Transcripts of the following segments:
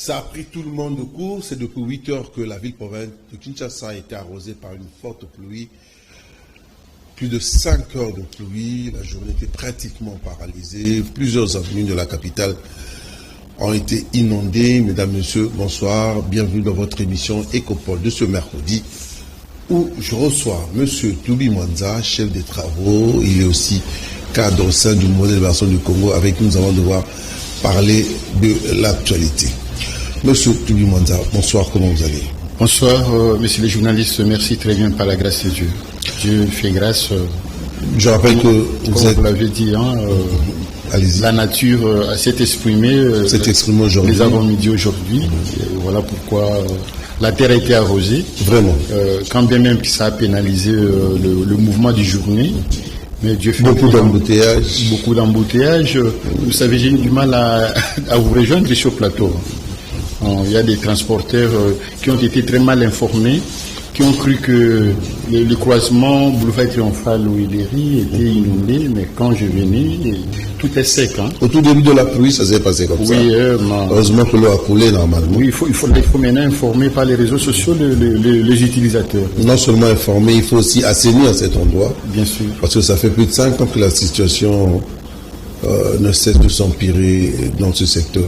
Ça a pris tout le monde de court. C'est depuis 8 heures que la ville-province de Kinshasa a été arrosée par une forte pluie. Plus de 5 heures de pluie. La journée était pratiquement paralysée. Plusieurs avenues de la capitale ont été inondées. Mesdames, Messieurs, bonsoir. Bienvenue dans votre émission Écopole de ce mercredi où je reçois M. Toubi Mwanza, chef des travaux. Il est aussi cadre au sein du modèle de version du Congo. Avec qui nous allons devoir parler de l'actualité. Monsieur Toubi Mwanza, bonsoir, comment vous allez? Bonsoir, messieurs les journalistes, merci très bien par la grâce de Dieu. Dieu fait grâce. Je rappelle que vous l'avez dit, la nature s'est exprimée aujourd'hui. Les avant-midi aujourd'hui. Voilà pourquoi la terre a été arrosée. Vraiment. Quand bien même ça a pénalisé le mouvement du journée. Mais Dieu fait beaucoup d'embouteillages. Beaucoup d'embouteillages. Vous savez, j'ai eu du mal à vous rejoindre sur le plateau. Il y a des transporteurs qui ont été très mal informés, qui ont cru que le croisement boulevard Triomphal ou Iléry était inondé, mais quand je venais, tout est sec. Au tout début de la pluie, ça s'est passé comme ça. Oui, heureusement que l'eau a coulé normalement. Oui, il faut maintenant informer par les réseaux sociaux les utilisateurs. Non seulement informer, il faut aussi assainir cet endroit. Bien sûr. Parce que ça fait plus de 5 ans que la situation ne cesse de s'empirer dans ce secteur.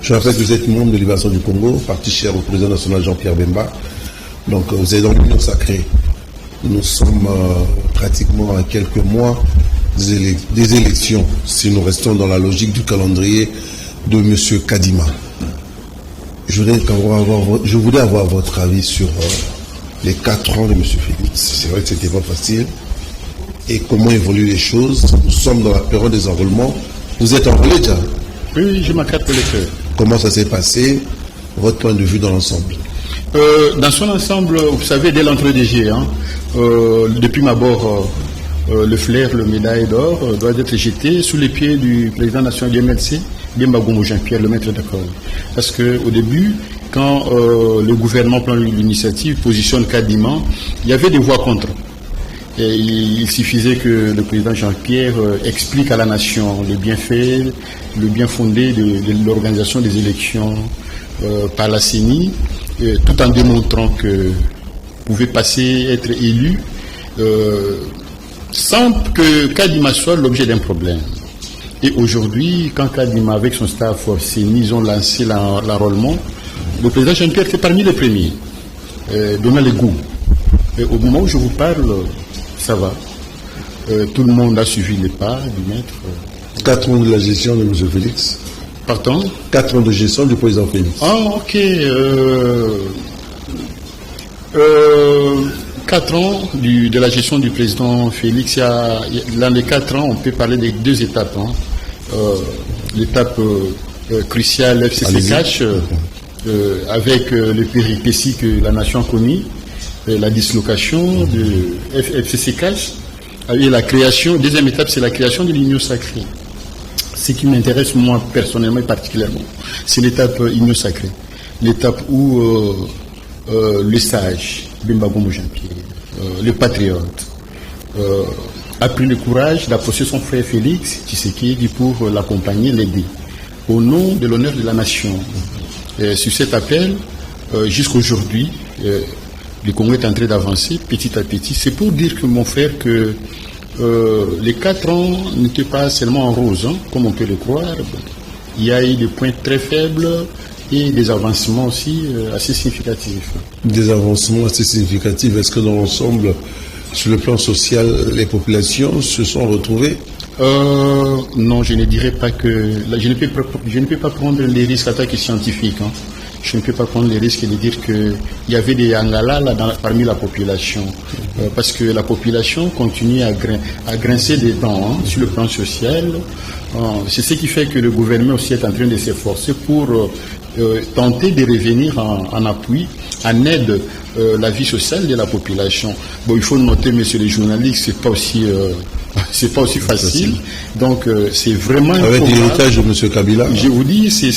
Je rappelle que vous êtes membre de Libération du Congo, parti cher au président national Jean-Pierre Bemba. Donc vous êtes dans l'Union sacrée. Nous sommes pratiquement à quelques mois des élections, si nous restons dans la logique du calendrier de M. Kadima. Je voudrais avoir votre avis sur les 4 ans de M. Félix. C'est vrai que ce n'était pas facile. Et comment évoluent les choses. Nous sommes dans la période des enrôlements. Vous êtes enrôlé déjà? Oui, j'ai ma carte électeur. Comment ça s'est passé? Votre point de vue dans l'ensemble? Dans son ensemble, vous savez, dès l'entrée des G, depuis ma bord, le flair, le médaille d'or doit être jeté sous les pieds du président national du MLC, Bemba Goumou Jean-Pierre, le maître d'école. Parce qu'au début, quand le gouvernement prend l'initiative, positionne Kadima, il y avait des voix contre. Et il suffisait que le président Jean-Pierre explique à la nation le bienfait, le bien fondé de l'organisation des élections par la CENI, tout en démontrant que vous pouvez être élu sans que Kadima soit l'objet d'un problème. Et aujourd'hui, quand Kadima, avec son staff CENI, ils ont lancé l'enrôlement, le président Jean-Pierre était parmi les premiers, donnant les goûts. Et au moment où je vous parle, ça va. Tout le monde a suivi les pas du maître. 4 ans de la gestion de M. Félix. Pardon? 4 ans de gestion du président Félix. Ah, ok. 4 ans de la gestion du président Félix. Dans les 4 ans, on peut parler de 2 étapes. L'étape cruciale FCC-Cash, avec les péripéties que la nation a connues. La dislocation de FCC-Cash et la création, deuxième étape, c'est la création de l'Union sacrée. Ce qui m'intéresse moi personnellement et particulièrement, c'est l'étape Union sacrée. L'étape où le sage, Bemba Goumou Jean-Pierre, le patriote, a pris le courage d'approcher son frère Félix Tshisekedi pour l'accompagner, l'aider, au nom de l'honneur de la nation. Sur cet appel, jusqu'aujourd'hui, le Congo est en train d'avancer petit à petit. C'est pour dire que mon frère que les 4 ans n'étaient pas seulement en rose, comme on peut le croire. Il y a eu des points très faibles et des avancements aussi assez significatifs. Des avancements assez significatifs. Est-ce que dans l'ensemble, sur le plan social, les populations se sont retrouvées? Non, je ne dirais pas que... Je ne peux pas prendre les risques en tant que scientifique. Je ne peux pas prendre les risques de dire qu'il y avait des Angala parmi la population. Parce que la population continue à grincer des dents sur le plan social. C'est ce qui fait que le gouvernement aussi est en train de s'efforcer pour tenter de revenir en appui, en aide la vie sociale de la population. Bon, il faut noter, messieurs les journalistes, c'est pas aussi facile. Donc, c'est vraiment... Avec l'héritage de M. Kabila. Je vous dis, c'est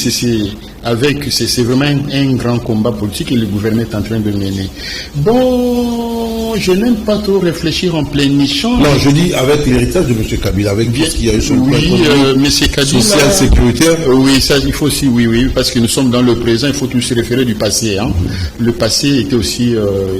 vraiment un grand combat politique que le gouvernement est en train de mener. Bon, Non, je n'aime pas trop réfléchir en plein échange. Non, je dis avec l'héritage de M. Kabila, avec tout ce qu'il y a eu sur le plan M. Kabila, social, sécuritaire. Oui, ça, il faut aussi, oui, parce que nous sommes dans le présent, il faut tous se référer du passé. Hein. Le passé était aussi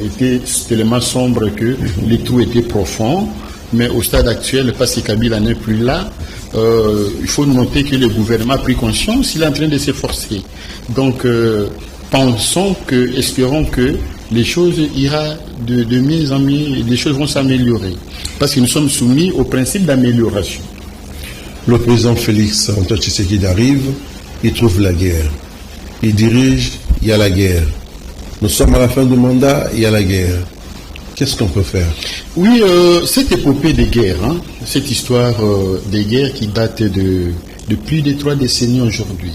était tellement sombre que les trous étaient profonds, mais au stade actuel, le passé Kabila n'est plus là. Il faut noter que le gouvernement a pris conscience, il est en train de s'efforcer. Donc, espérons que les choses iront de mieux en mieux, les choses vont s'améliorer. Parce que nous sommes soumis au principe d'amélioration. Le président Félix Antoine Tshisekedi arrive, il trouve la guerre. Il dirige, il y a la guerre. Nous sommes à la fin du mandat, il y a la guerre. Qu'est-ce qu'on peut faire? Oui, cette épopée des guerres, hein, cette histoire des guerres qui date de plus de 3 décennies aujourd'hui.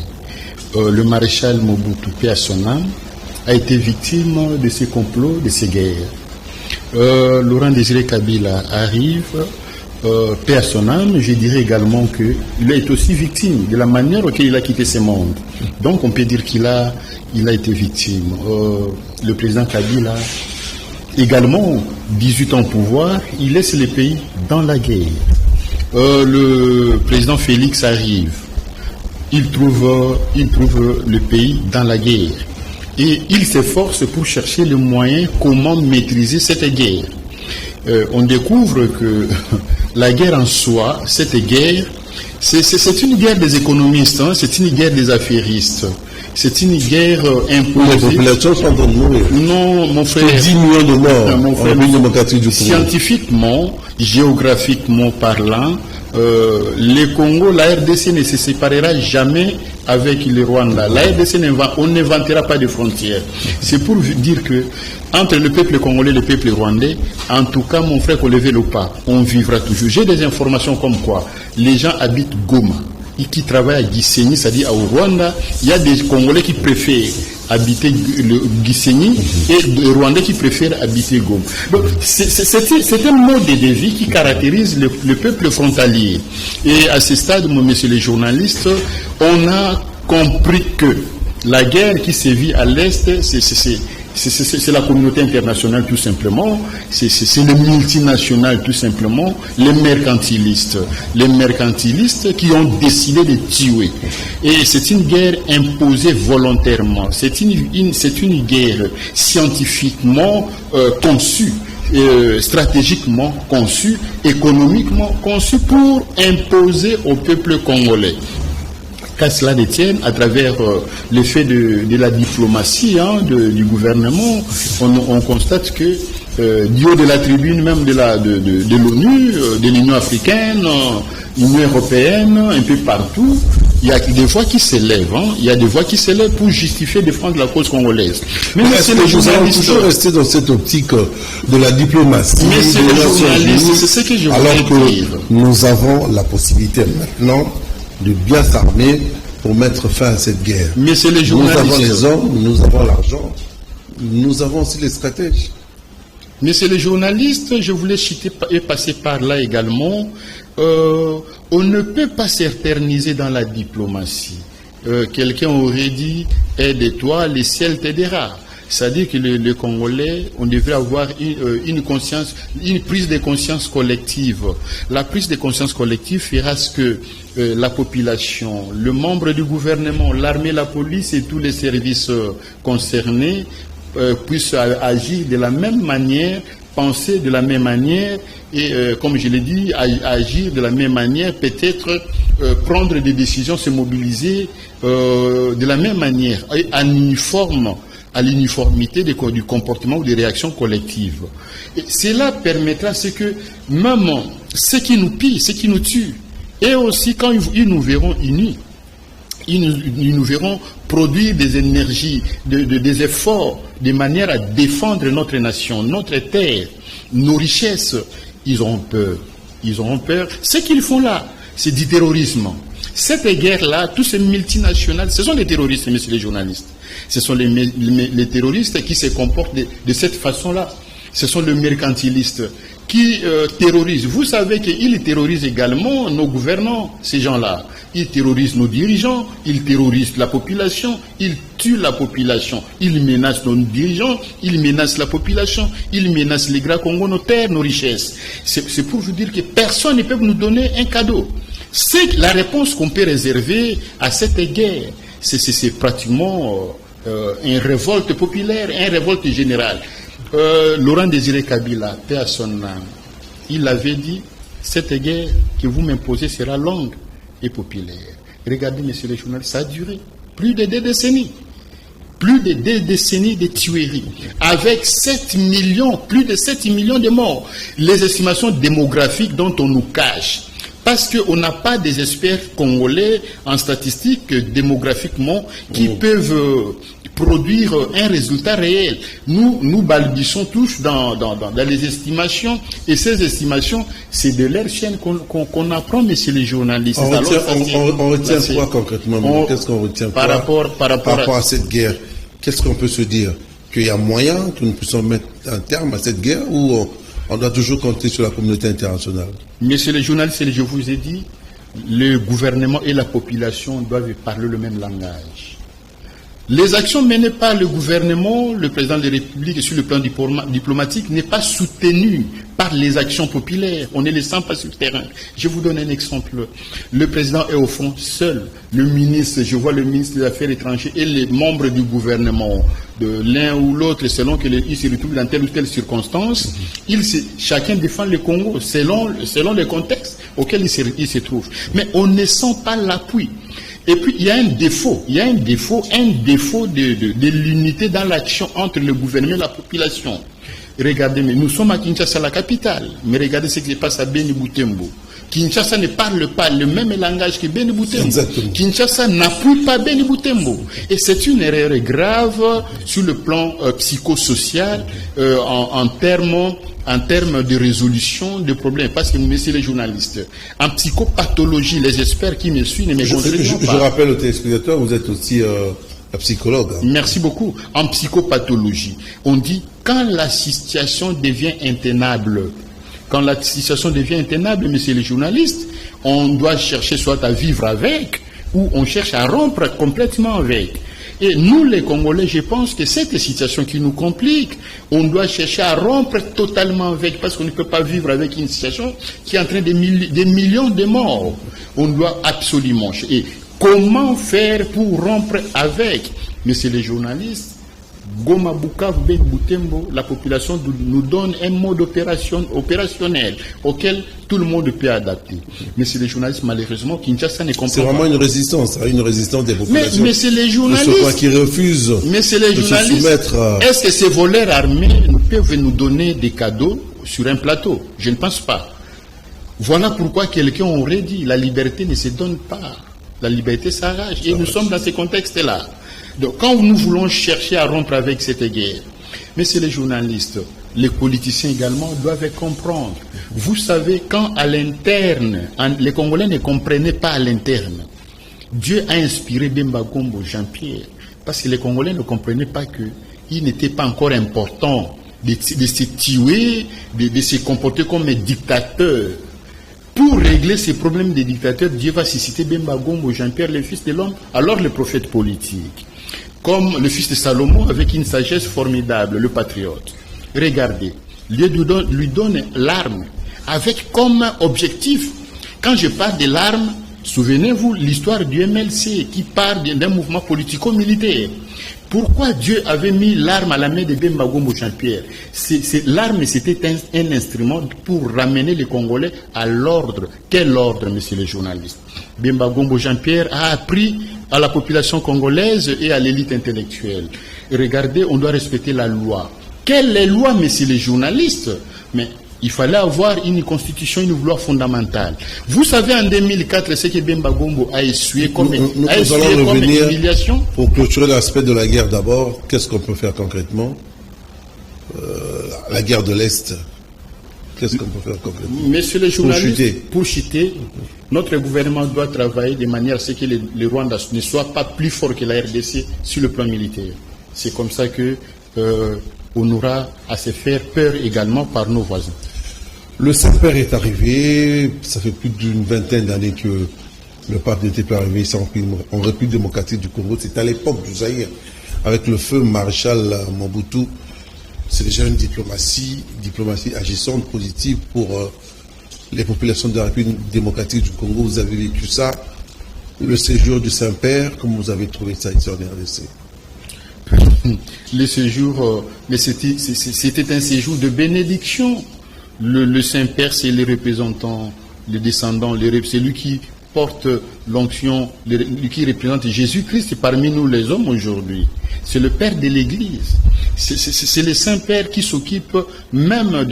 Le maréchal Mobutu, paix à son âme, a été victime de ces complots, de ces guerres. Laurent Désiré Kabila arrive, paix à son âme, je dirais également qu'il est aussi victime de la manière auquel il a quitté ce monde. Donc on peut dire qu'il a été victime. Le président Kabila, également 18 ans au pouvoir, il laisse le pays dans la guerre. Le président Félix arrive, il trouve le pays dans la guerre. Et il s'efforce pour chercher le moyen comment maîtriser cette guerre. On découvre que la guerre en soi, cette guerre, c'est une guerre des économistes, hein, c'est une guerre des affairistes. C'est une guerre imposée. Les populations sont en train de mourir. Non, mon frère. 10 millions de morts mon frère, en démocratique du Congo. Scientifiquement, géographiquement parlant, le Congo, la RDC ne se séparera jamais avec le Rwanda. La RDC, on n'inventera pas de frontières. C'est pour dire que entre le peuple congolais et le peuple rwandais, en tout cas, mon frère, qu'on lève le pas, on vivra toujours. J'ai des informations comme quoi les gens habitent Goma, qui travaillent à Gisenyi, c'est-à-dire au Rwanda. Il y a des Congolais qui préfèrent habiter le Gisenyi et des Rwandais qui préfèrent habiter Goma. Donc, c'est un mode de vie qui caractérise le peuple frontalier. Et à ce stade, messieurs les journalistes, on a compris que la guerre qui sévit à l'Est, c'est la communauté internationale tout simplement, c'est les multinationales tout simplement, les mercantilistes qui ont décidé de tuer. Et c'est une guerre imposée volontairement, c'est une guerre scientifiquement conçue, stratégiquement conçue, économiquement conçue pour imposer au peuple congolais. Qu'à cela détienne, à travers l'effet de la diplomatie du gouvernement, on constate que du haut de la tribune même de l'ONU, de l'Union africaine, l'Union européenne, un peu partout, il y a des voix qui s'élèvent. Il y a des voix qui s'élèvent pour justifier défendre la cause congolaise. Mais est-ce que nous allons toujours rester dans cette optique de la diplomatie? Mais c'est les journalistes, c'est ce que je voulais dire. Nous avons la possibilité maintenant de bien s'armer pour mettre fin à cette guerre. Mais c'est les journalistes. Nous avons les hommes, nous avons l'argent, nous avons aussi les stratèges. Mais c'est les journalistes, je voulais citer et passer par là également. On ne peut pas s'éterniser dans la diplomatie. Quelqu'un aurait dit, aide-toi, le ciel t'aidera. C'est-à-dire que les Congolais, on devrait avoir une prise de conscience collective. La prise de conscience collective fera ce que la population, le membre du gouvernement, l'armée, la police et tous les services concernés puissent agir de la même manière, penser de la même manière et, comme je l'ai dit, agir de la même manière, peut-être prendre des décisions, se mobiliser de la même manière, à l'uniformité du comportement ou des réactions collectives. Et cela permettra que même ceux qui nous pillent, ceux qui nous tuent, et aussi quand ils nous verront unis, ils nous verront produire des énergies, des efforts, de manière à défendre notre nation, notre terre, nos richesses. Ils auront peur. Ils auront peur. Ce qu'ils font là, c'est du terrorisme. Cette guerre-là, tous ces multinationales, ce sont des terroristes, messieurs les journalistes. Ce sont les terroristes qui se comportent de cette façon-là. Ce sont les mercantilistes. qui terrorisent. Vous savez qu'ils terrorisent également nos gouvernants, ces gens-là. Ils terrorisent nos dirigeants, ils terrorisent la population, ils tuent la population, ils menacent nos dirigeants, ils menacent la population, ils menacent les grands Congo, nos terres, nos richesses. C'est pour vous dire que personne ne peut nous donner un cadeau. C'est la réponse qu'on peut réserver à cette guerre. C'est pratiquement une révolte populaire, une révolte générale. Laurent Désiré Kabila, paix à son âme, il avait dit, cette guerre que vous m'imposez sera longue et populaire. Regardez, messieurs les journalistes, ça a duré plus de 2 décennies. Plus de 2 décennies de tueries. Avec 7 millions, plus de 7 millions de morts. Les estimations démographiques dont on nous cache. Parce qu'on n'a pas des experts congolais en statistique démographiquement qui peuvent produire un résultat réel. Nous balbutions tous dans les estimations, et ces estimations, c'est de leur chaîne qu'on apprend, messieurs les journalistes. On retient quoi concrètement? Qu'est-ce qu'on retient par rapport à cette guerre? Qu'est-ce qu'on peut se dire? Qu'il y a moyen que nous puissions mettre un terme à cette guerre, ou on doit toujours compter sur la communauté internationale? Messieurs les journalistes, je vous ai dit, le gouvernement et la population doivent parler le même langage. Les actions menées par le gouvernement, le président de la République, sur le plan diplomatique, n'est pas soutenu par les actions populaires. On ne les sent pas sur le terrain. Je vous donne un exemple. Le président est au fond seul. Le ministre, je vois le ministre des Affaires étrangères et les membres du gouvernement, de l'un ou l'autre, selon qu'ils se retrouvent dans telle ou telle circonstance, chacun défend le Congo selon les contextes auxquels il se trouve. Mais on ne sent pas l'appui. Et puis, il y a un défaut de l'unité dans l'action entre le gouvernement et la population. Regardez, mais nous sommes à Kinshasa, la capitale, mais regardez ce qui se passe à Beni Butembo. Kinshasa ne parle pas le même langage que Beni Butembo. Exactement. Kinshasa n'appuie pas Beni Butembo. Et c'est une erreur grave sur le plan psychosocial, en termes de résolution de problèmes. Parce que, messieurs les journalistes, en psychopathologie, les experts qui me suivent ne me contredisent pas. Je rappelle aux téléspectateurs, vous êtes aussi un psychologue. Merci beaucoup. En psychopathologie, on dit quand la situation devient intenable, messieurs les journalistes, on doit chercher soit à vivre avec, ou on cherche à rompre complètement avec. Et nous, les Congolais, je pense que cette situation qui nous complique, on doit chercher à rompre totalement avec, parce qu'on ne peut pas vivre avec une situation qui entraîne des millions de morts. On doit absolument. Et comment faire pour rompre avec? Messieurs les journalistes, Goma, Bukavu, Ben Butembo, la population nous donne un mode opérationnel auquel tout le monde peut adapter. Mais c'est les journalistes, malheureusement, Kinshasa ne comprend pas. C'est vraiment une résistance des populations. Mais c'est les journalistes qui refusent de se soumettre. Est-ce que ces voleurs armés peuvent nous donner des cadeaux sur un plateau? Je ne pense pas. Voilà pourquoi quelqu'un aurait dit la liberté ne se donne pas. La liberté s'arrache. Et nous sommes dans ce contexte-là. Donc, quand nous voulons chercher à rompre avec cette guerre, mais c'est les journalistes, les politiciens également doivent comprendre. Vous savez, quand à l'interne, les Congolais ne comprenaient pas à l'interne, Dieu a inspiré Bemba Gombo, Jean-Pierre, parce que les Congolais ne comprenaient pas qu'il n'était pas encore important de se tuer, de se comporter comme un dictateur. Pour régler ces problèmes des dictateurs, Dieu va susciter Bemba Gombo, Jean-Pierre, le fils de l'homme, alors le prophète politique. Comme le fils de Salomon, avec une sagesse formidable, le patriote. Regardez, Dieu lui donne l'arme, avec comme objectif. Quand je parle de l'arme, souvenez-vous l'histoire du MLC, qui parle d'un mouvement politico-militaire. Pourquoi Dieu avait mis l'arme à la main de Bemba Gombo Jean-Pierre? L'arme, c'était un instrument pour ramener les Congolais à l'ordre. Quel ordre, messieurs les journalistes? Bemba Gombo Jean-Pierre a appris à la population congolaise et à l'élite intellectuelle. Regardez, on doit respecter la loi. Quelle est la loi, messieurs les journalistes? Mais il fallait avoir une constitution, une loi fondamentale. Vous savez, en 2004, ce que Bemba Gombo a essuyé comme humiliation. Pour clôturer l'aspect de la guerre d'abord, qu'est-ce qu'on peut faire concrètement? La guerre de l'Est. Qu'est-ce qu'on peut faire concrètement? Messieurs les journalistes, pour chuter, notre gouvernement doit travailler de manière à ce que le Rwanda ne soit pas plus fort que la RDC sur le plan militaire. C'est comme ça que on aura à se faire peur également par nos voisins. Le Saint-Père est arrivé, ça fait plus d'une vingtaine d'années que le pape n'était pas arrivé ici en République démocratique du Congo. C'est à l'époque du Zaïre, avec le feu maréchal Mobutu. C'est déjà une diplomatie agissante, positive pour les populations de la République démocratique du Congo. Vous avez vécu ça, le séjour du Saint-Père, comment vous avez trouvé ça ici en RDC? Le séjour, mais c'était un séjour de bénédiction. Le Saint-Père, c'est les représentants, les descendants, c'est lui qui porte l'onction, lui qui représente Jésus-Christ parmi nous les hommes aujourd'hui. C'est le Père de l'Église. C'est le Saint-Père qui s'occupe même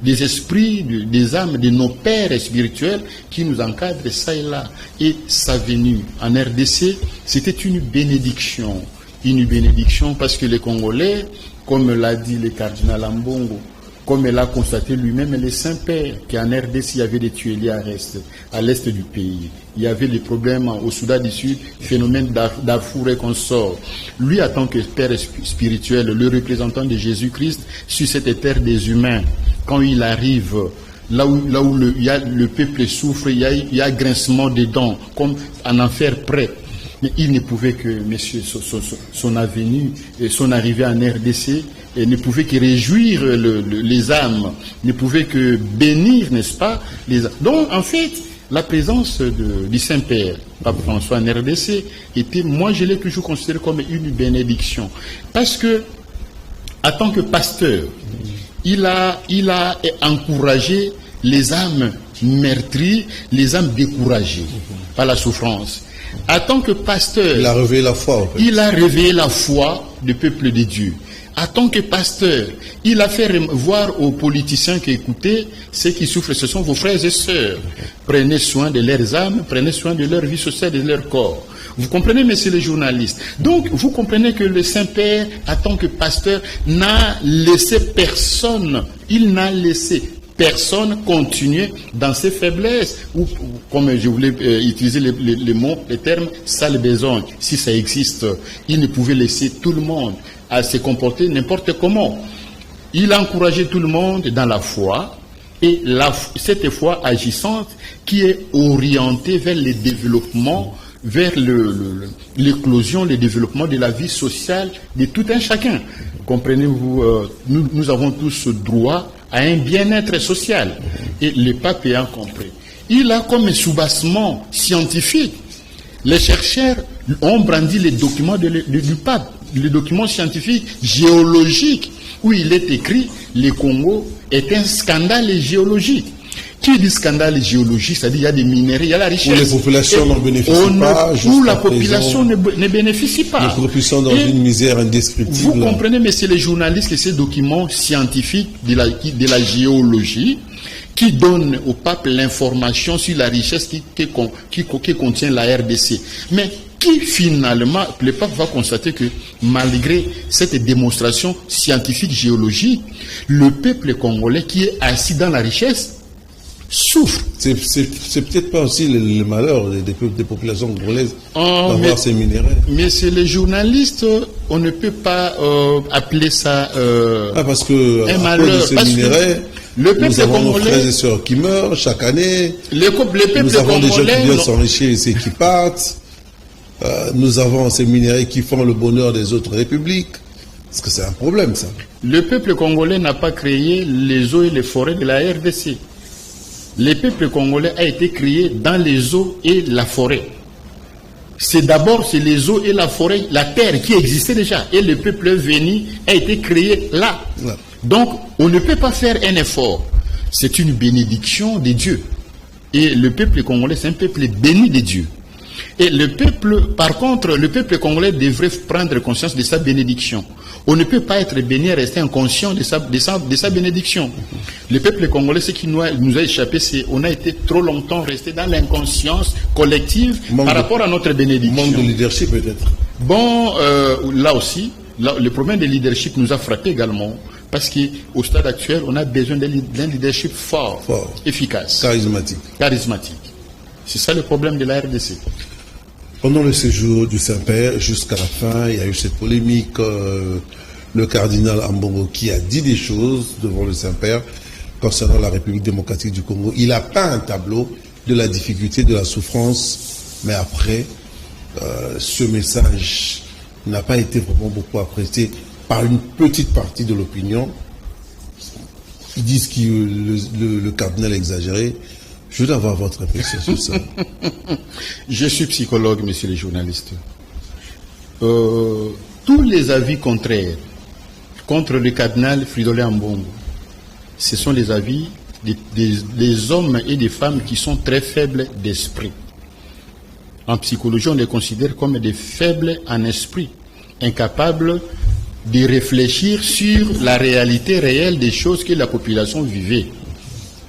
des esprits, des âmes, de nos pères spirituels qui nous encadrent ça et là. Et sa venue en RDC, c'était une bénédiction. Une bénédiction parce que les Congolais, comme l'a dit le cardinal Ambongo, comme l'a constaté lui-même le Saint-Père, qu'en RDC, il y avait des tueries à l'est du pays. Il y avait des problèmes au Soudan du Sud, phénomène Darfour et consorts. Lui, en tant que Père spirituel, le représentant de Jésus-Christ sur cette terre des humains, quand il arrive, là où le peuple souffre, il y a grincement des dents, comme en enfer près. Mais il ne pouvait que, monsieur, son avenue et son arrivée en RDC, et ne pouvait que réjouir les âmes, ne pouvait que bénir, n'est-ce pas, les âmes. Donc, en fait, la présence du Saint-Père, Pape François en RDC, était, moi je l'ai toujours considéré comme une bénédiction. Parce que, en tant que pasteur, il a encouragé les âmes meurtries, les âmes découragées par la souffrance. En tant que pasteur, il a réveillé la foi. En fait. Il a réveillé la foi du peuple de Dieu. En tant que pasteur, il a fait voir aux politiciens qui écoutaient, ceux qui souffrent, ce sont vos frères et sœurs. Prenez soin de leurs âmes, prenez soin de leur vie sociale et de leur corps. Vous comprenez, messieurs les journalistes? Donc, vous comprenez que le Saint-Père, en tant que pasteur, n'a laissé personne, il n'a laissé personne continuer dans ses faiblesses, ou comme je voulais utiliser les mots, les termes, sale besogne. Si ça existe, il ne pouvait laisser tout le monde à se comporter n'importe comment. Il a encouragé tout le monde dans la foi, et cette foi agissante qui est orientée vers le développement, vers l'éclosion, le développement de la vie sociale de tout un chacun. Comprenez-vous, nous avons tous droit à un bien-être social. Et le pape ayant compris. Il a comme un soubassement scientifique. Les chercheurs ont brandi les documents du pape, les documents scientifiques géologiques, où il est écrit « Le Congo est un scandale géologique ». Qui dit scandale géologique, c'est-à-dire il y a des minéraux, il y a la richesse. Où les populations n'en bénéficient pas. Où la population ne bénéficie pas. Les populations dans une misère indescriptible. Vous comprenez, messieurs les journalistes, que ces documents scientifiques de la géologie, qui donnent au pape l'information sur la richesse qui contient la RDC. Mais qui finalement, le pape va constater que malgré cette démonstration scientifique géologique, le peuple congolais qui est assis dans la richesse, souffre. C'est peut-être pas aussi le malheur des populations congolaises d'avoir ces minéraux. Mais c'est les journalistes, on ne peut pas appeler ça parce que un malheur. Ces minéraux, le peuple nous avons nos congolais, frères et sœurs qui meurent chaque année. Nous avons des gens qui viennent s'enrichir et qui partent. Nous avons ces minéraux qui font le bonheur des autres républiques. Parce que c'est un problème, ça. Le peuple congolais n'a pas créé les eaux et les forêts de la RDC. Le peuple congolais a été créé dans les eaux et la forêt. C'est les eaux et la forêt, la terre qui existait déjà. Et le peuple venu a été créé là. Ouais. Donc, on ne peut pas faire un effort. C'est une bénédiction de Dieu. Et le peuple congolais, c'est un peuple béni de Dieu. Et le peuple, par contre, le peuple congolais devrait prendre conscience de sa bénédiction. On ne peut pas être béni et rester inconscient de sa bénédiction. Le peuple congolais, ce qui nous a échappé, c'est qu'on a été trop longtemps resté dans l'inconscience collective par rapport à notre bénédiction. Manque de leadership peut-être. Bon, là aussi, le problème de leadership nous a frappé également. Parce qu'au stade actuel, on a besoin d'un leadership fort, efficace. Charismatique. C'est ça le problème de la RDC. Pendant le séjour du Saint-Père, jusqu'à la fin, il y a eu cette polémique. Le cardinal Ambongo qui a dit des choses devant le Saint-Père, concernant la République démocratique du Congo. Il a peint un tableau de la difficulté, de la souffrance, mais après, ce message n'a pas été vraiment beaucoup apprécié par une petite partie de l'opinion. Ils disent que le cardinal a exagéré. Je veux avoir votre réflexion sur ça. Je suis psychologue, monsieur le journaliste. Tous les avis contraires contre le cardinal Fridolin Ambongo, ce sont les avis des hommes et des femmes qui sont très faibles d'esprit. En psychologie, on les considère comme des faibles en esprit, incapables de réfléchir sur la réalité réelle des choses que la population vivait.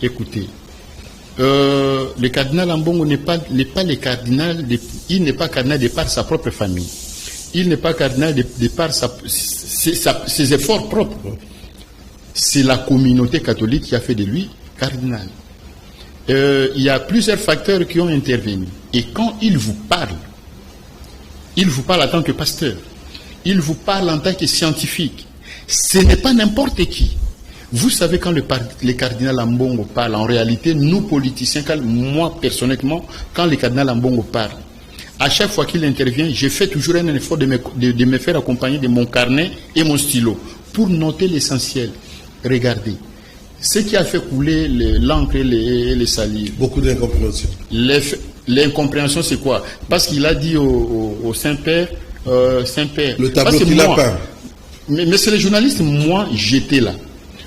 Écoutez, le cardinal Ambongo n'est pas le cardinal, il n'est pas cardinal de par sa propre famille. Il n'est pas cardinal de par ses efforts propres. C'est la communauté catholique qui a fait de lui cardinal. Il y a plusieurs facteurs qui ont intervenu. Et quand il vous parle en tant que pasteur, il vous parle en tant que scientifique. Ce n'est pas n'importe qui. Vous savez, quand le cardinal Ambongo parle, en réalité, nous politiciens, moi personnellement, quand le cardinal Ambongo parle, à chaque fois qu'il intervient, je fais toujours un effort de me faire accompagner de mon carnet et mon stylo pour noter l'essentiel. Regardez, ce qui a fait couler l'encre et les salives. Beaucoup d'incompréhension. L'incompréhension, c'est quoi? Parce qu'il a dit au Saint-Père, Saint-Père. Le tableau qu'il a peint. Mais c'est les journalistes, moi, j'étais là.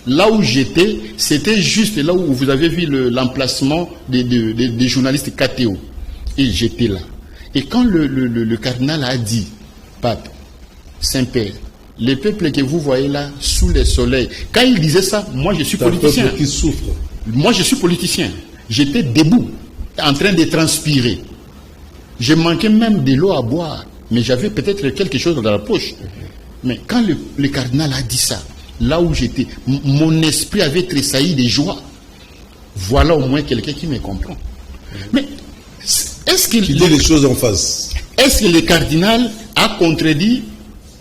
Là où j'étais, c'était juste là où vous avez vu l'emplacement des journalistes KTO. Et j'étais là. Et quand le cardinal a dit, Pape, Saint-Père, le peuple que vous voyez là, sous le soleil, quand il disait ça, moi je suis politicien. Un peuple qui souffre. Moi je suis politicien. J'étais debout, en train de transpirer. Je manquais même de l'eau à boire, mais j'avais peut-être quelque chose dans la poche. Mais quand le cardinal a dit ça, là où j'étais, mon esprit avait tressailli de joie. Voilà au moins quelqu'un qui me comprend. Mais est-ce qu'il dit les choses en face? Est-ce que le cardinal a contredit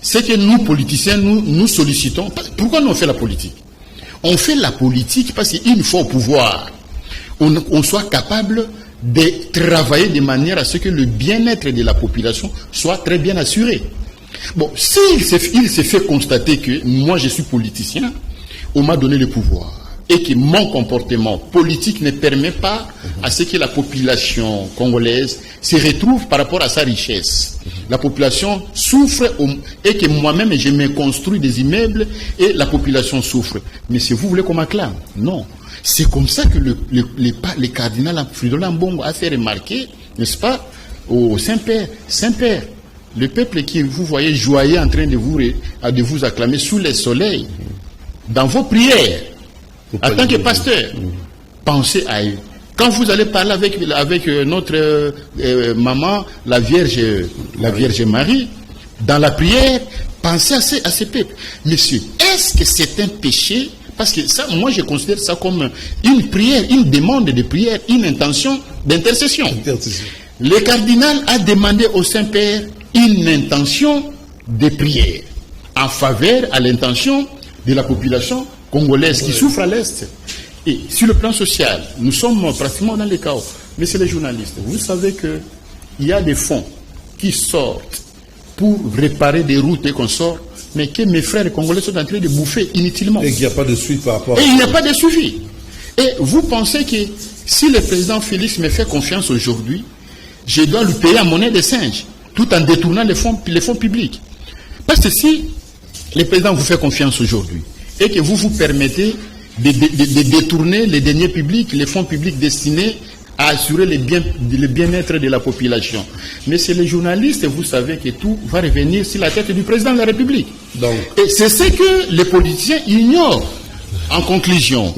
ce que nous, politiciens, nous sollicitons? Pourquoi nous on fait la politique? On fait la politique parce qu'il faut au pouvoir, on soit capable de travailler de manière à ce que le bien-être de la population soit très bien assuré. Bon, s'il s'est fait constater que moi je suis politicien, on m'a donné le pouvoir, et que mon comportement politique ne permet pas à ce que la population congolaise se retrouve par rapport à sa richesse. La population souffre et que moi-même je me construis des immeubles et la population souffre. Mais si vous voulez qu'on m'acclame, non. C'est comme ça que le cardinal Fridolin Ambongo a fait remarquer, n'est-ce pas, au Saint-Père, Saint-Père, le peuple qui vous voyez joyeux en train de vous acclamer sous le soleil, dans vos prières, en tant que pasteur, pensez à eux. Quand vous allez parler avec notre maman, la Vierge Marie, dans la prière, pensez à ces peuples. Monsieur, est-ce que c'est un péché? Parce que ça, moi, je considère ça comme une prière, une demande de prière, une intention d'intercession. Le cardinal a demandé au Saint-Père une intention de prière en faveur à l'intention de la population congolaise qui souffre à l'Est. Et sur le plan social, nous sommes pratiquement dans le chaos. Mais c'est les journalistes. Vous savez qu'il y a des fonds qui sortent pour réparer des routes et qu'on sort, mais que mes frères congolais sont en train de bouffer inutilement. Et qu'il n'y a pas de suite par rapport à ça. Et il n'y a pas de suivi. Et vous pensez que si le président Félix me fait confiance aujourd'hui, je dois lui payer en monnaie de singe, tout en détournant les fonds publics. Parce que si le président vous fait confiance aujourd'hui, et que vous vous permettez de détourner les deniers publics, les fonds publics destinés à assurer le bien-être de la population. Mais c'est les journalistes, vous savez que tout va revenir sur la tête du président de la République. Donc. Et c'est ce que les politiciens ignorent. En conclusion,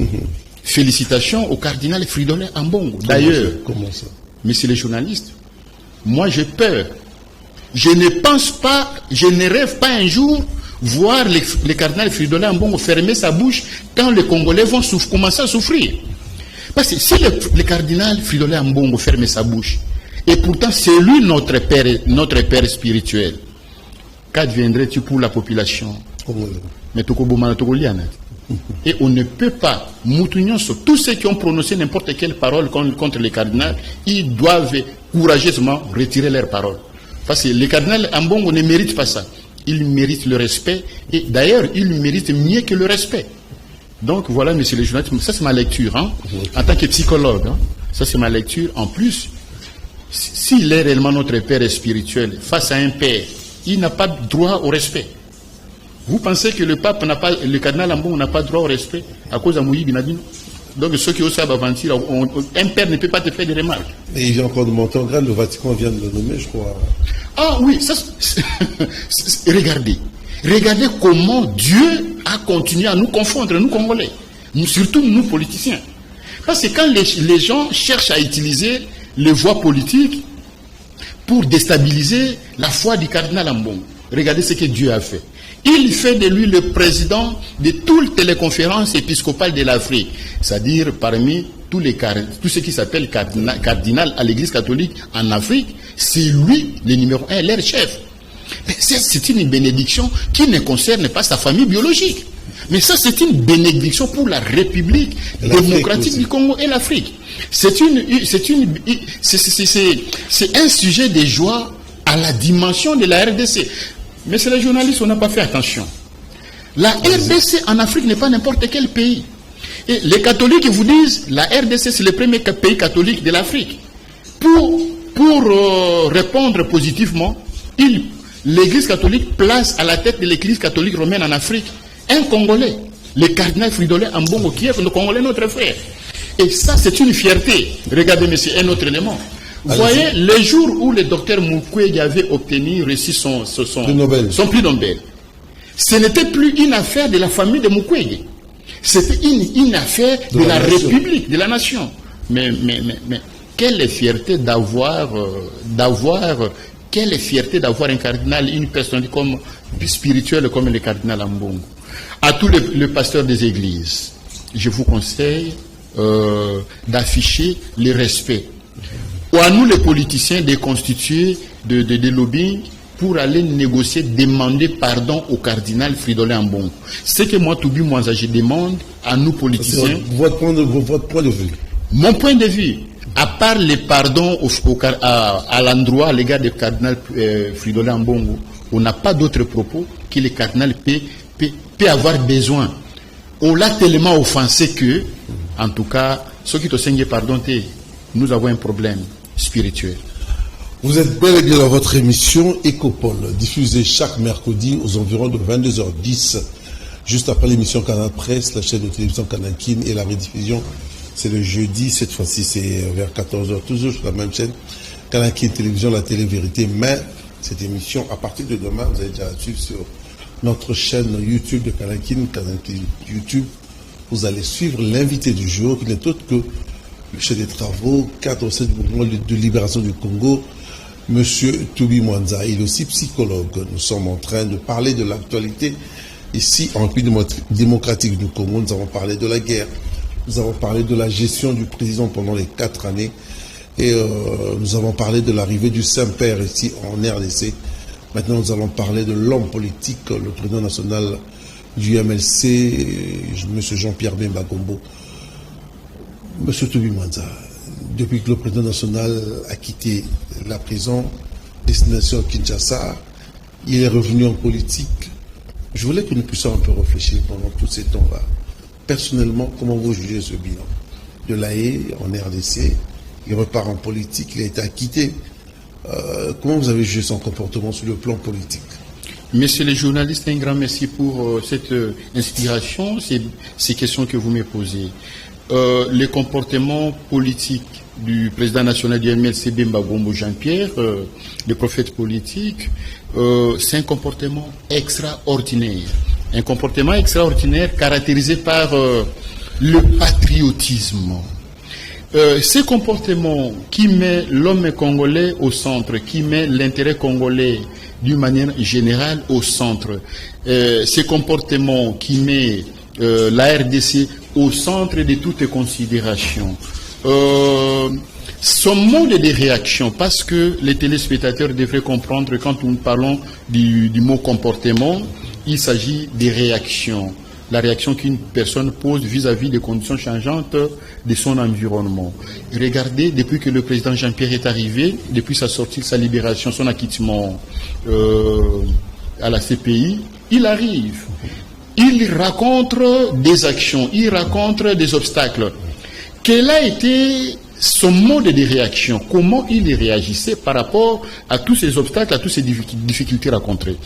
félicitations au cardinal Fridolin Ambongo. D'ailleurs, messieurs les journalistes, moi j'ai peur. Je ne pense pas, je ne rêve pas un jour voir le cardinal Fridolin Ambongo fermer sa bouche quand les Congolais vont commencer à souffrir. Parce que si le cardinal Fridolin Ambongo ferme sa bouche, et pourtant c'est lui notre père spirituel, qu'adviendrais-tu pour la population? Mais Et on ne peut pas, tous ceux qui ont prononcé n'importe quelle parole contre les cardinals, ils doivent courageusement retirer leurs paroles. Parce que les cardinals Ambongo ne méritent pas ça. Ils méritent le respect. Et d'ailleurs, ils méritent mieux que le respect. Donc voilà, monsieur le journaliste, ça c'est ma lecture. Hein, en tant que psychologue, hein, ça c'est ma lecture. En plus, s'il est réellement notre père spirituel, face à un père, il n'a pas droit au respect. Vous pensez que le pape n'a pas, le cardinal Ambongo n'a pas droit au respect à cause de Moïse Binabino? Donc ceux qui osent aventure, un père ne peut pas te faire des remarques. Et il vient encore de monter en grade, le Vatican vient de le nommer, je crois. Ah oui, ça, regardez comment Dieu a continué à nous confondre, nous Congolais, surtout nous politiciens. Parce que quand les gens cherchent à utiliser les voies politiques pour déstabiliser la foi du cardinal Ambongo, regardez ce que Dieu a fait. Il fait de lui le président de toutes les conférences épiscopales de l'Afrique. C'est-à-dire parmi tous ceux qui s'appellent cardinal à l'église catholique en Afrique, c'est lui le numéro 1, leur chef. Mais c'est une bénédiction qui ne concerne pas sa famille biologique. Mais ça, c'est une bénédiction pour la République démocratique du Congo et l'Afrique. C'est un sujet de joie à la dimension de la RDC. Mais c'est les journalistes, on n'a pas fait attention. La RDC en Afrique n'est pas n'importe quel pays. Et les catholiques vous disent, la RDC c'est le premier pays catholique de l'Afrique. Pour répondre positivement, l'Église catholique place à la tête de l'Église catholique romaine en Afrique un Congolais, le cardinal Fridolin Ambongo, qui est le Congolais notre frère. Et ça c'est une fierté. Regardez monsieur, un autre élément. Vous voyez, le jour où le docteur Mukwege avait reçu son prix Nobel, ce n'était plus une affaire de la famille de Mukwege. C'était une affaire de la République, de la nation. Mais quelle fierté d'avoir un cardinal, une personne comme spirituelle comme le cardinal Ambongo. À tous les pasteurs des églises, je vous conseille d'afficher le respect. Ou à nous les politiciens de constituer des lobbies pour aller négocier, demander pardon au cardinal Fridolin Ambongo. C'est que moi, Toubi Mwanza, je demande à nous politiciens... Votre point de vue. Mon point de vue, à part les pardons à l'endroit, à l'égard du cardinal Fridolin Ambongo, on n'a pas d'autres propos que le cardinal peut avoir besoin. On l'a tellement offensé que, en tout cas, ceux qui te saignent pardon, nous avons un problème spirituel. Vous êtes bel et bien dans votre émission Écopole, diffusée chaque mercredi aux environs de 22h10, juste après l'émission Canal Presse, la chaîne de télévision Canal Kin, et la rediffusion, c'est le jeudi, cette fois-ci c'est vers 14h, toujours sur la même chaîne, Canal Kin Télévision, la télé-vérité. Mais cette émission, à partir de demain, vous allez déjà la suivre sur notre chaîne YouTube de Canal Kin YouTube. Vous allez suivre l'invité du jour, qui n'est autre que le chef des travaux, cadre au sein du mouvement de libération du Congo, Monsieur Toubi Mwanza. Il est aussi psychologue. Nous sommes en train de parler de l'actualité ici en République démocratique du Congo. Nous avons parlé de la guerre, nous avons parlé de la gestion du président pendant les 4 années et nous avons parlé de l'arrivée du Saint-Père ici en RDC. Maintenant, nous allons parler de l'homme politique, le président national du MLC, Monsieur Jean-Pierre Bemba Gombo. Monsieur Toubi Mwanza, depuis que le président national a quitté la prison, destination Kinshasa, il est revenu en politique. Je voulais que nous puissions un peu réfléchir pendant tous ces temps-là. Personnellement, comment vous jugez ce bilan de l'AE en RDC? Il repart en politique, il a été acquitté. Comment vous avez jugé son comportement sur le plan politique? Messieurs les journalistes, un grand merci pour cette inspiration, ces questions que vous me posez. Les comportements politiques du président national du MLC Bemba Gombo Jean-Pierre, le prophète politique, c'est un comportement extraordinaire. Un comportement extraordinaire caractérisé par le patriotisme. Ce comportement qui met l'homme congolais au centre, qui met l'intérêt congolais d'une manière générale au centre, ce comportement qui met la RDC au centre de toutes considérations. Son mode de réaction, parce que les téléspectateurs devraient comprendre quand nous parlons du mot comportement, il s'agit des réactions. la réaction qu'une personne pose vis-à-vis des conditions changeantes de son environnement. Regardez, depuis que le président Jean-Pierre est arrivé, depuis sa sortie, sa libération, son acquittement à la CPI, il arrive. Il rencontre des actions, il rencontre des obstacles. Quel a été son mode de réaction? Comment il réagissait par rapport à tous ces obstacles, à toutes ces difficultés rencontrées?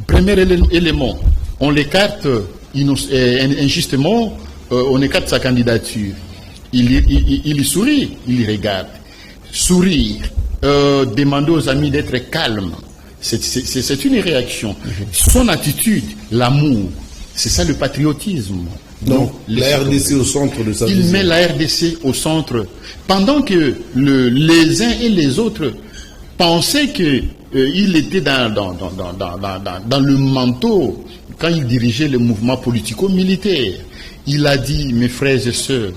Premier élément, on l'écarte injustement, on écarte sa candidature. Il sourit, il regarde. Sourire, demander aux amis d'être calmes, c'est une réaction. Son attitude, l'amour, c'est ça le patriotisme. Donc, la RDC au centre de sa vision. Il met la RDC au centre. Pendant que les uns et les autres pensaient qu'il était dans le manteau quand il dirigeait le mouvement politico-militaire. Il a dit, mes frères et sœurs,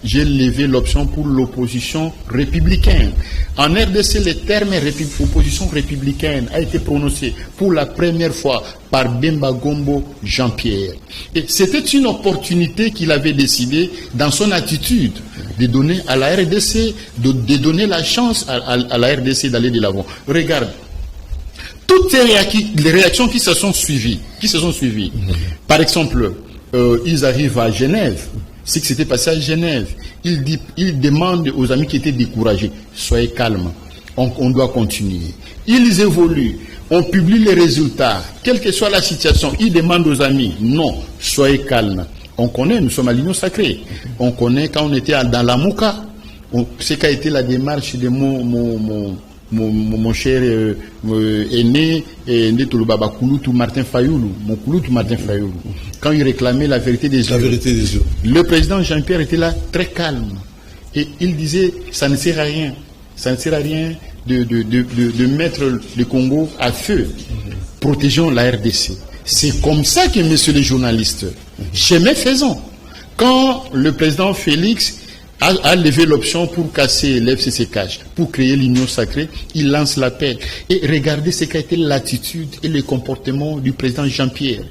j'ai levé l'option pour l'opposition républicaine. En RDC, le terme opposition républicaine a été prononcé pour la première fois par Bemba Gombo Jean-Pierre. Et c'était une opportunité qu'il avait décidé, dans son attitude, de donner à la RDC, de donner la chance à la RDC d'aller de l'avant. Regarde, toutes les réactions qui se sont suivies. Par exemple, ils arrivent à Genève. Ce qui s'était passé à Genève, il demande aux amis qui étaient découragés, soyez calmes, on doit continuer. Ils évoluent, on publie les résultats, quelle que soit la situation, ils demandent aux amis, non, soyez calmes. On connaît, nous sommes à l'Union sacrée, on connaît quand on était dans la Mouka, ce qu'a été la démarche de mon cher aîné, Ndetolobaba Kouloutou Martin Fayoulou, mon Kouloutou Martin Fayoulou, quand il réclamait la vérité des yeux. Le président Jean-Pierre était là très calme et il disait ça ne sert à rien, de mettre le Congo à feu, protégeons la RDC. C'est comme ça que, messieurs les journalistes, chemin faisant, quand le président Félix a levé l'option pour casser l'FCCH, pour créer l'Union sacrée, il lance l'appel. Et regardez ce qu'a été l'attitude et le comportement du président Jean-Pierre.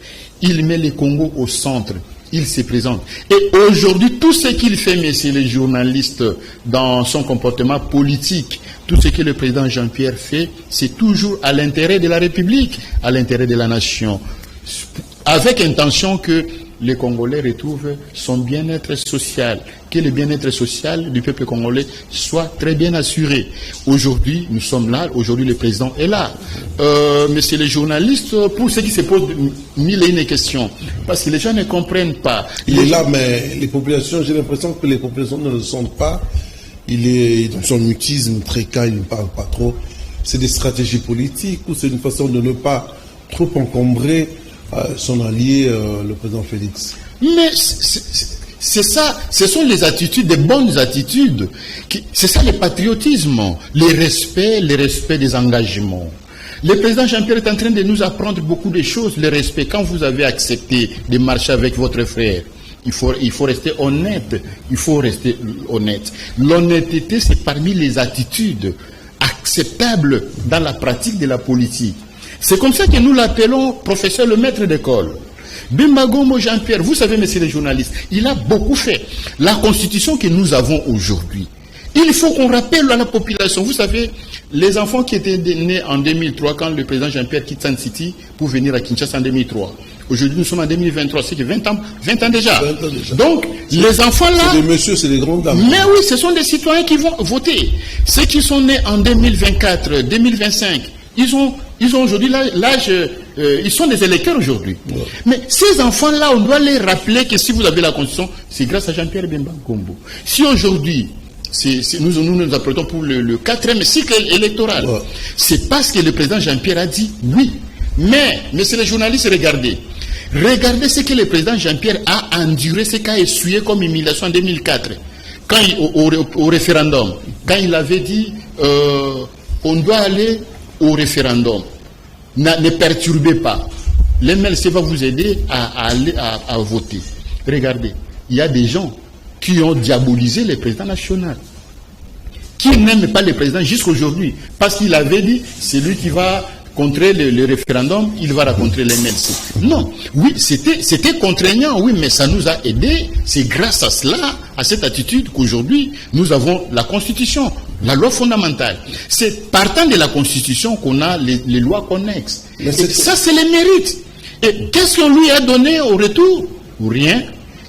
Il met le Congo au centre, il se présente. Et aujourd'hui, tout ce qu'il fait, messieurs les journalistes, dans son comportement politique, tout ce que le président Jean-Pierre fait, c'est toujours à l'intérêt de la République, à l'intérêt de la nation, avec intention que les Congolais retrouvent son bien-être social, que le bien-être social du peuple congolais soit très bien assuré. Aujourd'hui, nous sommes là, aujourd'hui le président est là. Messieurs les journalistes, pour ceux qui se posent mille et une questions, parce que les gens ne comprennent pas. Il est là, mais les populations, j'ai l'impression que les populations ne le sentent pas. Il est dans son mutisme très calme, il ne parle pas trop. C'est des stratégies politiques ou c'est une façon de ne pas trop encombrer son allié, le président Félix. Mais c'est ça, ce sont les attitudes, des bonnes attitudes. C'est ça le patriotisme, le respect des engagements. Le président Jean-Pierre est en train de nous apprendre beaucoup de choses, le respect. Quand vous avez accepté de marcher avec votre frère, il faut rester honnête. L'honnêteté, c'est parmi les attitudes acceptables dans la pratique de la politique. C'est comme ça que nous l'appelons professeur le maître d'école. Bemba Gombo Jean-Pierre, vous savez, messieurs les journalistes, il a beaucoup fait. La constitution que nous avons aujourd'hui, il faut qu'on rappelle à la population. Vous savez, les enfants qui étaient nés en 2003, quand le président Jean-Pierre quitte San City pour venir à Kinshasa en 2003. Aujourd'hui, nous sommes en 2023, c'est que 20 ans déjà. Donc, les enfants là... C'est des messieurs, c'est des grandes dames. Mais oui, ce sont des citoyens qui vont voter. Ceux qui sont nés en 2024, 2025, ils ont aujourd'hui l'âge, ils sont des électeurs aujourd'hui. Ouais. Mais ces enfants-là, on doit les rappeler que si vous avez la Constitution, c'est grâce à Jean-Pierre Bemba Gombo. Si aujourd'hui, nous apprêtons pour le 4e cycle électoral, ouais, c'est parce que le président Jean-Pierre a dit oui. Mais, messieurs les journalistes, regardez ce que le président Jean-Pierre a enduré, ce qu'a essuyé comme humiliation en 2004, quand au référendum, quand il avait dit on doit aller au référendum. Ne perturbez pas. L'MLC va vous aider à aller à voter. Regardez, il y a des gens qui ont diabolisé le président national, qui n'aiment pas le président jusqu'aujourd'hui, parce qu'il avait dit c'est lui qui va contrer le référendum, il va rencontrer les MLC. Non, oui, c'était contraignant, oui, mais ça nous a aidés. C'est grâce à cela, à cette attitude qu'aujourd'hui, nous avons la Constitution, la loi fondamentale. C'est partant de la Constitution qu'on a les lois connexes. Et ça, c'est les mérites. Et qu'est-ce qu'on lui a donné au retour? Rien.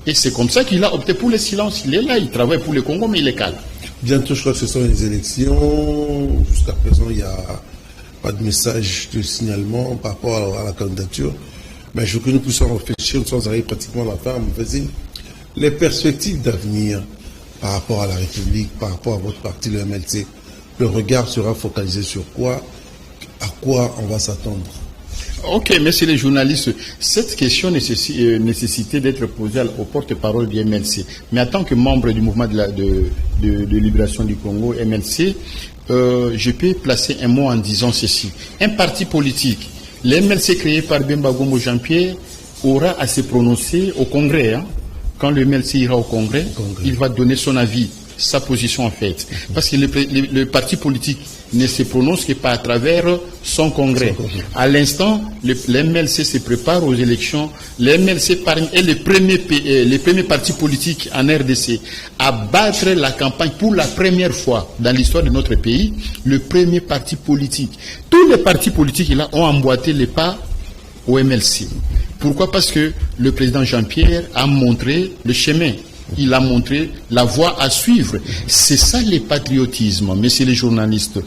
Et c'est comme ça qu'il a opté pour le silence. Il est là, il travaille pour le Congo, mais il est calme. Bientôt, je crois que ce sont les élections. Jusqu'à présent, il n'y a pas de message de signalement par rapport à la candidature. Mais je veux que nous puissions réfléchir, nous sommes arrivés pratiquement à la fin. Les perspectives d'avenir par rapport à la République, par rapport à votre parti, le MLC, le regard sera focalisé sur quoi? À quoi on va s'attendre? Ok, messieurs les journalistes, cette question nécessitait d'être posée au porte-parole du MLC. Mais en tant que membre du mouvement de libération du Congo, MLC, je peux placer un mot en disant ceci. Un parti politique, le MLC créé par Bemba Gombo Jean-Pierre, aura à se prononcer au Congrès. Quand le MLC ira au Congrès, il va donner son avis, sa position en fait. Parce que le parti politique ne se prononce que pas à travers son congrès. À l'instant, le MLC se prépare aux élections. Le MLC est le premier parti politique en RDC à battre la campagne pour la première fois dans l'histoire de notre pays. Le premier parti politique. Tous les partis politiques là ont emboîté les pas au MLC. Pourquoi? Parce que le président Jean-Pierre a montré le chemin. Il a montré la voie à suivre. C'est ça le patriotisme, messieurs les journalistes.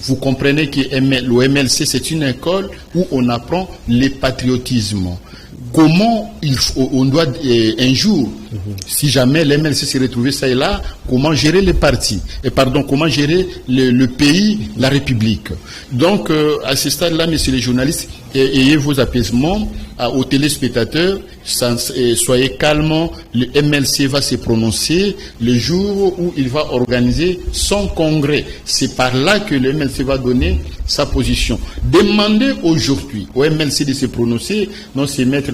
Vous comprenez que le MLC, c'est une école où on apprend le patriotisme. Comment on doit un jour, si jamais l'MLC s'est retrouvé ça et là, comment gérer les partis, comment gérer le pays, la République. Donc, à ce stade-là, messieurs les journalistes, ayez vos apaisements aux téléspectateurs, soyez calmes, le MLC va se prononcer le jour où il va organiser son congrès. C'est par là que le MLC va donner sa position. Demandez aujourd'hui au MLC de se prononcer, non c'est mettre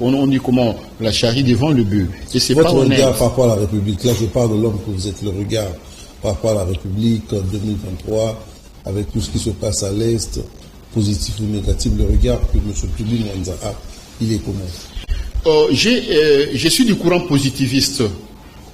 on dit comment, la charrue devant le bœuf. Et c'est pas honnête. Regard par rapport à la République, là je parle de l'homme que vous êtes, le regard par rapport à la République en 2023, avec tout ce qui se passe à l'Est, positif ou négatif, le regard que M. Toubi Mwanza a, il est comment? Je suis du courant positiviste.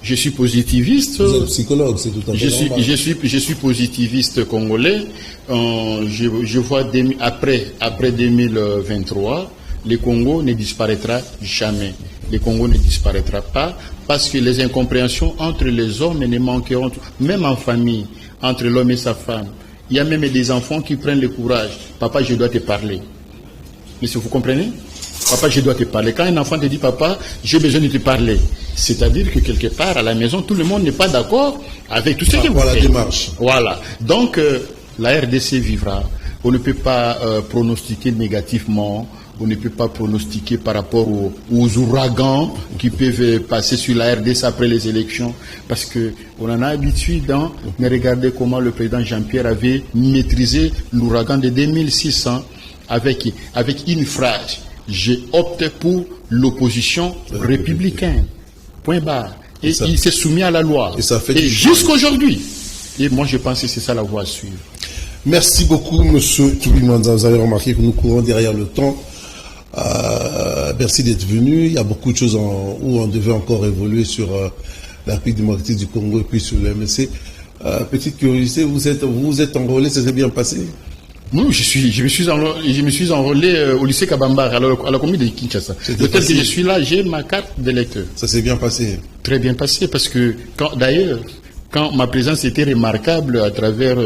Je suis positiviste. Vous êtes psychologue, c'est tout à fait normal. Je suis positiviste congolais. Je vois après 2023, le Congo ne disparaîtra jamais. Le Congo ne disparaîtra pas parce que les incompréhensions entre les hommes ne manqueront, même en famille, entre l'homme et sa femme. Il y a même des enfants qui prennent le courage. Papa, je dois te parler. Monsieur, vous comprenez? Papa, je dois te parler. Quand un enfant te dit, papa, j'ai besoin de te parler, c'est-à-dire que quelque part, à la maison, tout le monde n'est pas d'accord avec tout ce que vous faites. La démarche. Voilà. Donc, la RDC vivra. On ne peut pas pronostiquer négativement. On ne peut pas pronostiquer par rapport aux ouragans qui peuvent passer sur la RDC après les élections. Parce qu'on en a habitude, mais regardez comment le président Jean-Pierre avait maîtrisé l'ouragan de 2600 avec une phrase. J'ai opté pour l'opposition républicaine. Point barre. Et il s'est soumis à la loi. Et jusqu'à aujourd'hui. Et moi, je pense que c'est ça la voie à suivre. Merci beaucoup, M. Toubi Mwanza. Vous avez remarqué que nous courons derrière le temps. Merci d'être venu. Il y a beaucoup de choses où on devait encore évoluer sur la République démocratique du Congo et puis sur le MLC. Petite curiosité, vous êtes enrôlé, ça s'est bien passé? Oui, je me suis enrôlé au lycée Kabambar, à la commune de Kinshasa. Peut-être que je suis là, j'ai ma carte d'électeur. Ça s'est bien passé? Très bien passé, parce que d'ailleurs, quand ma présence était remarquable à travers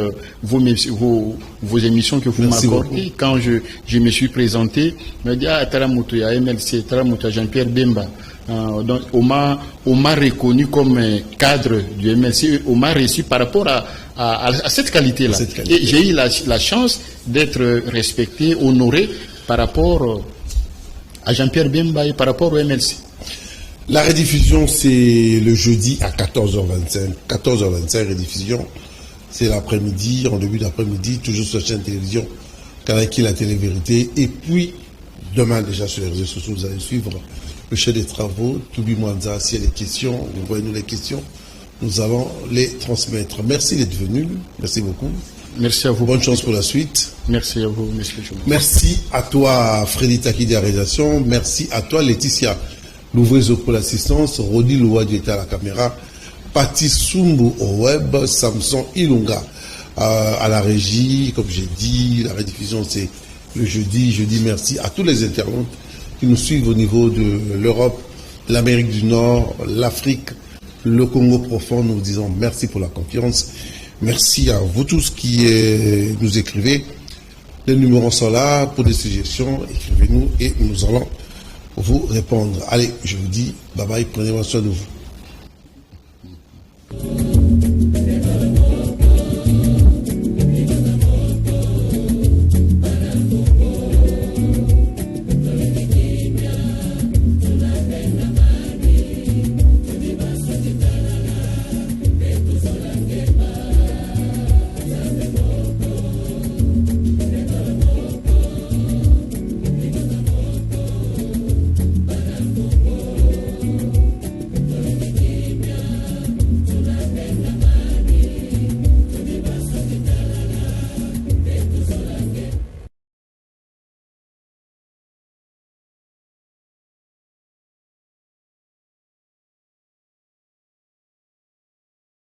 vos émissions que vous m'accordez, quand je me suis présenté, je me dit, Taramutu, à MLC, Taramutu, à Jean-Pierre Bemba. Donc, on m'a reconnu comme cadre du MLC, on m'a reçu par rapport à cette qualité-là. Et j'ai eu la chance d'être respecté, honoré par rapport à Jean-Pierre Bemba et par rapport au MLC. La rediffusion, c'est le jeudi à 14h25. 14h25, rediffusion. C'est l'après-midi, en début d'après-midi, toujours sur la chaîne télévision, Kanaki, la télé-vérité. Et puis, demain, déjà sur les réseaux sociaux, vous allez suivre le chef des travaux, Toubi Mwanza. S'il y a des questions, envoyez-nous les questions. Nous allons les transmettre. Merci d'être venu. Merci beaucoup. Merci à vous. Bonne chance pour la suite. Merci à vous, monsieur Jouma. Merci à toi, Freddy Taki de la réalisation. Merci à toi, Laetitia Louvrezo pour l'assistance. Rodi Louadji était à la caméra. Pati Sumbu au web. Samson Ilunga à la régie. Comme j'ai dit, la rediffusion c'est le jeudi. Je dis merci à tous les internautes qui nous suivent au niveau de l'Europe, l'Amérique du Nord, l'Afrique, le Congo profond. Nous vous disons merci pour la confiance. Merci à vous tous qui nous écrivez. Les numéros sont là pour des suggestions. Écrivez-nous et nous allons vous répondre. Allez, je vous dis bye bye, prenez soin de vous.